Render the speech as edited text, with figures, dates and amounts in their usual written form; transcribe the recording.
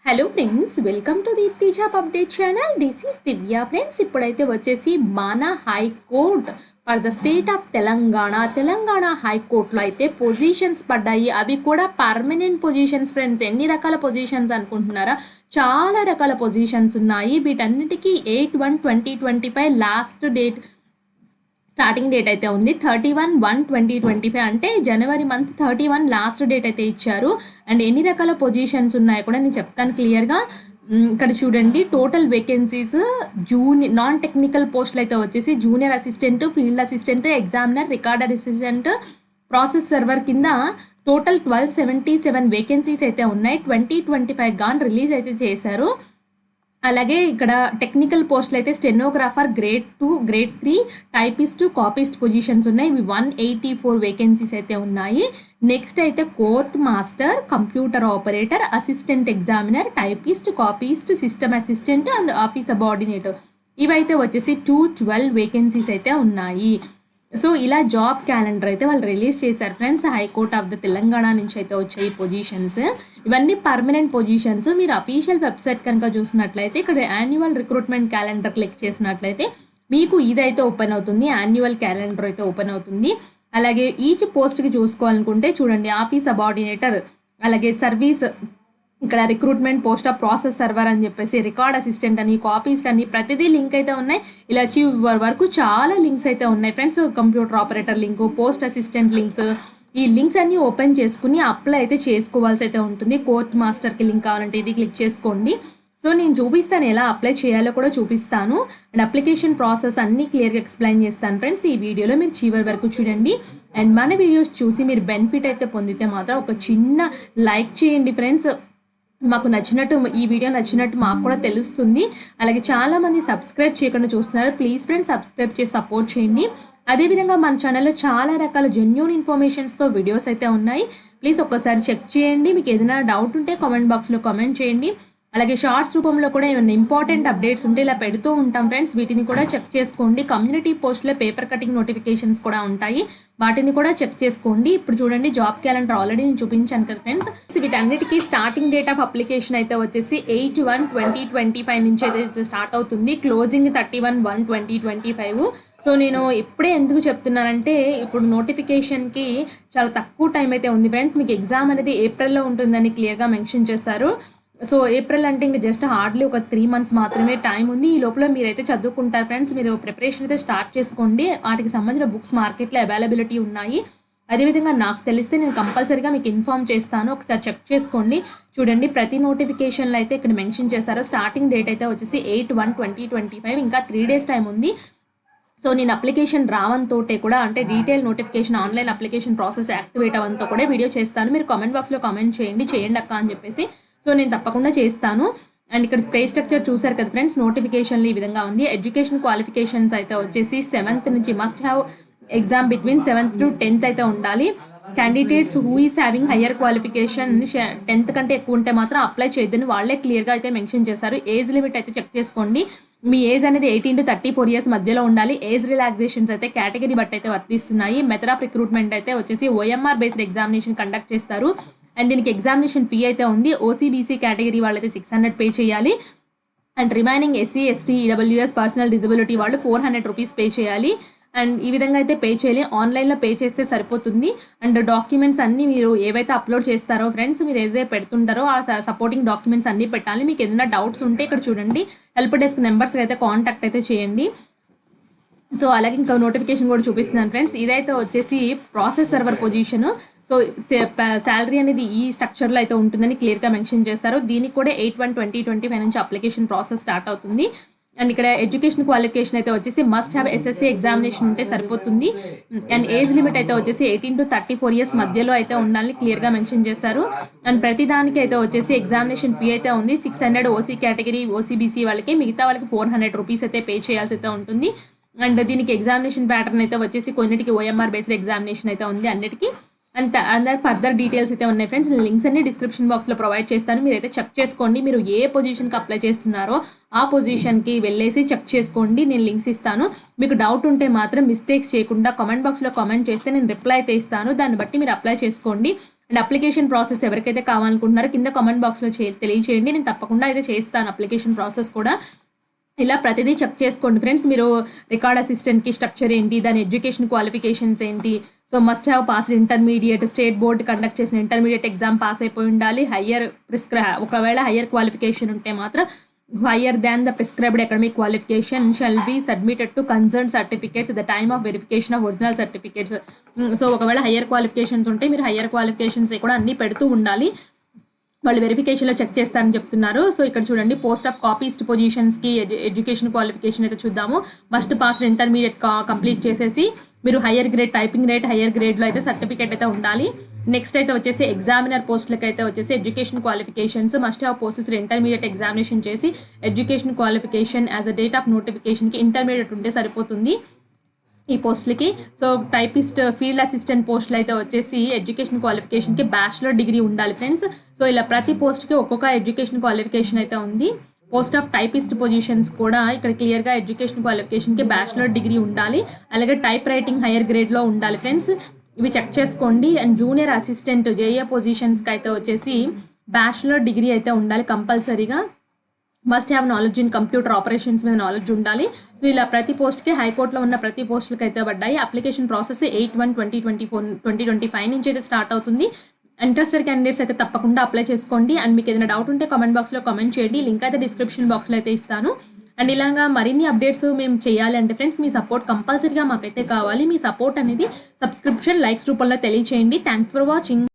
Hello friends, welcome to Deepthi job update channel. This is Divya. Friends, ఇప్పుడైతే వచ్చేసి మన high court for the state of Telangana హైకోర్టులో అయితే పొజిషన్స్ పడ్డాయి. అవి కూడా పర్మనెంట్ పొజిషన్స్. ఫ్రెండ్స్, ఎన్ని రకాల పొజిషన్స్ అనుకుంటున్నారా? చాలా రకాల పొజిషన్స్ ఉన్నాయి. వీటన్నిటికీ 8/1/2025 లాస్ట్ డేట్, స్టార్టింగ్ డేట్ అయితే ఉంది. 31/1/2025 అంటే జనవరి మంత్ 31 లాస్ట్ డేట్ అయితే ఇచ్చారు. అండ్ ఎన్ని రకాల పొజిషన్స్ ఉన్నాయో కూడా నేను చెప్తాను క్లియర్గా. ఇక్కడ చూడండి, టోటల్ వేకెన్సీస్ నాన్ టెక్నికల్ పోస్టులు అయితే వచ్చేసి junior assistant, field assistant, examiner, recorder assistant, process server కింద టోటల్ 1277 వేకెన్సీస్ అయితే ఉన్నాయి. 2025 గాన్ రిలీజ్ అయితే చేశారు. అలాగే ఇక్కడ టెక్నికల్ పోస్టులు అయితే stenographer grade 2, grade 3, typist, copyist positions ఉన్నాయి. ఇవి 184 వేకెన్సీస్ అయితే ఉన్నాయి. నెక్స్ట్ అయితే court master, computer operator, assistant examiner, typist, copyist, system assistant and office subordinator, ఇవైతే వచ్చేసి 212 వేకెన్సీస్ అయితే ఉన్నాయి. సో ఇలా జాబ్ క్యాలెండర్ అయితే వాళ్ళు రిలీజ్ చేశారు friends. High court of the Telangana నుంచి అయితే వచ్చాయి పొజిషన్స్. ఇవన్నీ పర్మనెంట్ పొజిషన్స్. మీరు అఫీషియల్ వెబ్సైట్ కనుక చూసినట్లయితే ఇక్కడ యాన్యువల్ రిక్రూట్మెంట్ క్యాలెండర్ క్లిక్ చేసినట్లయితే మీకు ఇదైతే ఓపెన్ అవుతుంది. యాన్యువల్ క్యాలెండర్ అయితే ఓపెన్ అవుతుంది. అలాగే ఈచ్ పోస్ట్కి చూసుకోవాలనుకుంటే చూడండి, ఆఫీస్ సబార్డినేటర్, అలాగే సర్వీస్, ఇక్కడ recruitment post of process server అని చెప్పేసి, రికార్డ్ అసిస్టెంట్ అని, కాపీస్ట్ అని, ప్రతిదీ లింక్ అయితే ఉన్నాయి. ఇలా చివరి వరకు చాలా లింక్స్ అయితే ఉన్నాయి friends. Computer operator link, post assistant links, ఈ లింక్స్ అన్ని ఓపెన్ చేసుకుని అప్లై అయితే చేసుకోవాల్సి అయితే ఉంటుంది. కోర్ట్ మాస్టర్కి లింక్ కావాలంటే ఇది క్లిక్ చేసుకోండి. సో నేను చూపిస్తాను, ఎలా అప్లై చేయాలో కూడా చూపిస్తాను. అండ్ అప్లికేషన్ ప్రాసెస్ అన్నీ క్లియర్గా ఎక్స్ప్లెయిన్ చేస్తాను ఫ్రెండ్స్. ఈ వీడియోలో మీరు చివరి వరకు చూడండి. అండ్ మన వీడియోస్ చూసి మీరు బెనిఫిట్ అయితే పొందితే మాత్రం ఒక చిన్న లైక్ చేయండి ఫ్రెండ్స్. మాకు నచ్చినట్టు, ఈ వీడియో నచ్చినట్టు మాకు కూడా తెలుస్తుంది. అలాగే చాలామంది సబ్స్క్రైబ్ చేయకుండా చూస్తున్నారు. ప్లీజ్ ఫ్రెండ్స్, సబ్స్క్రైబ్ చేసి సపోర్ట్ చేయండి. అదేవిధంగా మన ఛానల్లో చాలా రకాల జెన్యూన్ ఇన్ఫర్మేషన్స్తో వీడియోస్ అయితే ఉన్నాయి. ప్లీజ్ ఒక్కసారి చెక్ చేయండి. మీకు ఏదైనా డౌట్ ఉంటే కామెంట్ బాక్స్లో కామెంట్ చేయండి. అలాగే షార్ట్స్ రూపంలో కూడా ఏమైనా ఇంపార్టెంట్ అప్డేట్స్ ఉంటే ఇలా పెడుతూ ఉంటాం ఫ్రెండ్స్. వీటిని కూడా చెక్ చేసుకోండి. కమ్యూనిటీ పోస్ట్లో పేపర్ కటింగ్ నోటిఫికేషన్స్ కూడా ఉంటాయి, వాటిని కూడా చెక్ చేసుకోండి. ఇప్పుడు చూడండి, జాబ్ క్యాలెండర్ ఆల్రెడీ నేను చూపించాను కదా ఫ్రెండ్స్. వీటన్నిటికీ స్టార్టింగ్ డేట్ ఆఫ్ అప్లికేషన్ అయితే వచ్చేసి 8/1/2025 నుంచి అయితే స్టార్ట్ అవుతుంది. క్లోజింగ్ 31/1/2025. సో నేను ఇప్పుడే ఎందుకు చెప్తున్నానంటే, ఇప్పుడు నోటిఫికేషన్కి చాలా తక్కువ టైం అయితే ఉంది ఫ్రెండ్స్. మీకు ఎగ్జామ్ అనేది ఏప్రిల్లో ఉంటుందని క్లియర్గా మెన్షన్ చేశారు. సో ఏప్రిల్ అంటే ఇంకా జస్ట్ హార్డ్లీ ఒక 3 months మాత్రమే టైం ఉంది. ఈ లోపల మీరైతే చదువుకుంటారు ఫ్రెండ్స్. మీరు ప్రిపరేషన్ అయితే స్టార్ట్ చేసుకోండి. వాటికి సంబంధించిన బుక్స్ మార్కెట్లో అవైలబిలిటీ ఉన్నాయి. అదేవిధంగా నాకు తెలిస్తే నేను కంపల్సరీగా మీకు ఇన్ఫామ్ చేస్తాను. ఒకసారి చెక్ చేసుకోండి. చూడండి, ప్రతి నోటిఫికేషన్లో అయితే ఇక్కడ మెన్షన్ చేశారు. స్టార్టింగ్ డేట్ అయితే వచ్చేసి 8/1/2025. ఇంకా 3 days టైం ఉంది. సో నేను అప్లికేషన్ రావంతో కూడా, అంటే detail notification online application process activate అవ్వంతో కూడా వీడియో చేస్తాను. మీరు కామెంట్ బాక్స్లో కామెంట్ చేయండి అక్క అని చెప్పేసి. సో నేను తప్పకుండా చేస్తాను. అండ్ ఇక్కడ పే స్ట్రక్చర్ చూసారు కదా ఫ్రెండ్స్. నోటిఫికేషన్లు ఈ విధంగా ఉంది. ఎడ్యుకేషన్ క్వాలిఫికేషన్స్ అయితే వచ్చేసి 7th నుంచి must have exam between 7th to 10th అయితే ఉండాలి. Candidates who is having higher qualification 10th కంటే ఎక్కువ ఉంటే మాత్రం అప్లై చేయొద్దని వాళ్ళే క్లియర్గా అయితే మెన్షన్ చేశారు. ఏజ్ లిమిట్ అయితే చెక్ చేసుకోండి. మీ ఏజ్ అనేది 18 to 34 years మధ్యలో ఉండాలి. ఏజ్ రిలాక్సేషన్స్ అయితే కేటగిరీ బట్టి అయితే వర్తిస్తున్నాయి. మెథడ్ ఆఫ్ రిక్రూట్మెంట్ అయితే వచ్చేసి OMR బేస్డ్ ఎగ్జామినేషన్ కండక్ట్ చేస్తారు. అండ్ దీనికి ఎగ్జామినేషన్ ఫీ అయితే ఉంది. OCBC కేటగిరీ వాళ్ళైతే 600 పే చేయాలి. And remaining SC, ST, EWS, personal disability వాళ్ళు 400 రూపీస్ పే చేయాలి. అండ్ ఈ విధంగా అయితే పే చేయాలి. ఆన్లైన్లో పే చేస్తే సరిపోతుంది. అండ్ డాక్యుమెంట్స్ అన్నీ మీరు ఏవైతే అప్లోడ్ చేస్తారో ఫ్రెండ్స్, మీరు ఏదైతే పెడుతుంటారో ఆ సపోర్టింగ్ డాక్యుమెంట్స్ అన్నీ పెట్టాలి. మీకు ఏదైనా డౌట్స్ ఉంటే ఇక్కడ చూడండి, హెల్ప్ డెస్క్ నెంబర్స్కి అయితే కాంటాక్ట్ అయితే చేయండి. సో అలాగే ఇంకా నోటిఫికేషన్ కూడా చూపిస్తున్నాను ఫ్రెండ్స్. ఇదైతే వచ్చేసి process server position. So salary అనేది ఈ స్ట్రక్చర్లో అయితే ఉంటుందని క్లియర్గా మెన్షన్ చేశారు. దీనికి కూడా 8/1/2025 నుంచి అప్లికేషన్ ప్రాసెస్ స్టార్ట్ అవుతుంది. అండ్ ఇక్కడ ఎడ్యుకేషన్ క్వాలిఫికేషన్ అయితే వచ్చేసి మస్ట్ హ్యావ్ SSC ఎగ్జామినేషన్ ఉంటే సరిపోతుంది. అండ్ ఏజ్ లిమిట్ అయితే వచ్చేసి 18 to 34 years మధ్యలో అయితే ఉండాలని క్లియర్గా మెన్షన్ చేశారు. అండ్ ప్రతి దానికి అయితే వచ్చేసి ఎగ్జామినేషన్ ఫీ అయితే ఉంది. 600 OC కేటగిరీ, OCBC వాళ్ళకి, మిగతా వాళ్ళకి 400 రూపీస్ అయితే పే చేయాల్సి అయితే ఉంటుంది. అండ్ దీనికి ఎగ్జామినేషన్ ప్యాటర్న్ అయితే వచ్చేసి కొన్నిటికి OMR బేస్డ్ ఎగ్జామినేషన్ అయితే ఉంది. అన్నిటికీ అందరు ఫర్దర్ డీటెయిల్స్ అయితే ఉన్నాయి ఫ్రెండ్స్. లింక్స్ అన్ని డిస్క్రిప్షన్ బాక్స్లో ప్రొవైడ్ చేస్తాను. మీరైతే చెక్ చేసుకోండి. మీరు ఏ పొజిషన్కి అప్లై చేస్తున్నారో ఆ పొజిషన్కి వెళ్ళేసి చెక్ చేసుకోండి. నేను లింక్స్ ఇస్తాను. మీకు డౌట్ ఉంటే మాత్రం మిస్టేక్స్ చేయకుండా కామెంట్ బాక్స్లో కామెంట్ చేస్తే నేను రిప్లై అయితే ఇస్తాను. దాన్ని బట్టి మీరు అప్లై చేసుకోండి. అండ్ అప్లికేషన్ ప్రాసెస్ ఎవరికైతే కావాలనుకుంటున్నారో కింద కామెంట్ బాక్స్లో తెలియచేయండి. నేను తప్పకుండా అయితే చేస్తాను అప్లికేషన్ ప్రాసెస్ కూడా. ఇలా ప్రతిదీ చెక్ చేసుకోండి ఫ్రెండ్స్. మీరు రికార్డ్ అసిస్టెంట్కి స్ట్రక్చర్ ఏంటి, దాని ఎడ్యుకేషన్ క్వాలిఫికేషన్స్ ఏంటి, so must have passed intermediate, state board conduct చేసిన ఇంటర్మీడియట్ ఎగ్జామ్ పాస్ అయిపోయి ఉండాలి. ఒకవేళ హయ్యర్ క్వాలిఫికేషన్ ఉంటే మాత్రం higher than the prescribed academic qualification shall be submitted to concern certificates the time of verification of original certificates. So ఒకవేళ higher qualifications ఉంటే మీరు higher qualifications కూడా అన్నీ పెడుతూ ఉండాలి. వాళ్ళు వెరిఫికేషన్లో చెక్ చేస్తారని చెప్తున్నారు. సో ఇక్కడ చూడండి, పోస్ట్ ఆఫ్ కాపీస్ట్ పొజిషన్స్కి ఎడ్యుకేషన్ క్వాలిఫికేషన్ అయితే చూద్దాము. మస్ట్ పాస్ ఇంటర్మీడియట్ కంప్లీట్ చేసేసి మీరు higher grade typing rate higher గ్రేడ్లో అయితే సర్టిఫికేట్ అయితే ఉండాలి. నెక్స్ట్ అయితే వచ్చేసి ఎగ్జామినర్ పోస్టులకు అయితే వచ్చేసి education qualifications must have possess intermediate examination చేసి education qualification as a date of నోటిఫికేషన్కి ఇంటర్మీడియట్ ఉంటే సరిపోతుంది ఈ పోస్టులకి. సో టైపిస్ట్ ఫీల్డ్ అసిస్టెంట్ పోస్టులు అయితే వచ్చేసి ఎడ్యుకేషన్ క్వాలిఫికేషన్కి బ్యాచిలర్ డిగ్రీ ఉండాలి ఫ్రెండ్స్. సో ఇలా ప్రతి పోస్ట్కి ఒక్కొక్క ఎడ్యుకేషన్ క్వాలిఫికేషన్ అయితే ఉంది. పోస్ట్ ఆఫ్ టైపిస్ట్ పొజిషన్స్ కూడా ఇక్కడ క్లియర్గా ఎడ్యుకేషన్ క్వాలిఫికేషన్కి బ్యాచిలర్ డిగ్రీ ఉండాలి. అలాగే టైప్ రైటింగ్ హైయర్ గ్రేడ్లో ఉండాలి ఫ్రెండ్స్. ఇవి చెక్ చేసుకోండి. అండ్ జూనియర్ అసిస్టెంట్ జేఏ పొజిషన్స్కి అయితే వచ్చేసి బ్యాచిలర్ డిగ్రీ అయితే ఉండాలి కంపల్సరీగా. Must have knowledge in computer operations మీద నాలెడ్జ్ ఉండాలి. సో ఇలా ప్రతి పోస్ట్కి హైకోర్టులో ఉన్న ప్రతి పోస్టులకి అయితే పడ్డాయి. అప్లికేషన్ ప్రాసెస్ 8/1/2025 నుంచి అయితే స్టార్ట్ అవుతుంది. ఇంట్రెస్టెడ్ క్యాండిడేట్స్ అయితే తప్పకుండా అప్లై చేసుకోండి. అండ్ మీకు ఏదైనా డౌట్ ఉంటే కామెంట్ బాక్స్లో కామెంట్ చేయండి. లింక్ అయితే డిస్క్రిప్షన్ బాక్స్లో అయితే ఇస్తాను. అండ్ ఇలాగా మరిన్ని అప్డేట్స్ మేము చేయాలి అంటే ఫ్రెండ్స్ మీ సపోర్ట్ కంపల్సరీగా మాకైతే కావాలి. మీ సపోర్ట్ అనేది సబ్స్క్రిప్షన్ లైక్స్ రూపంలో తెలియచేయండి. Thanks for watching.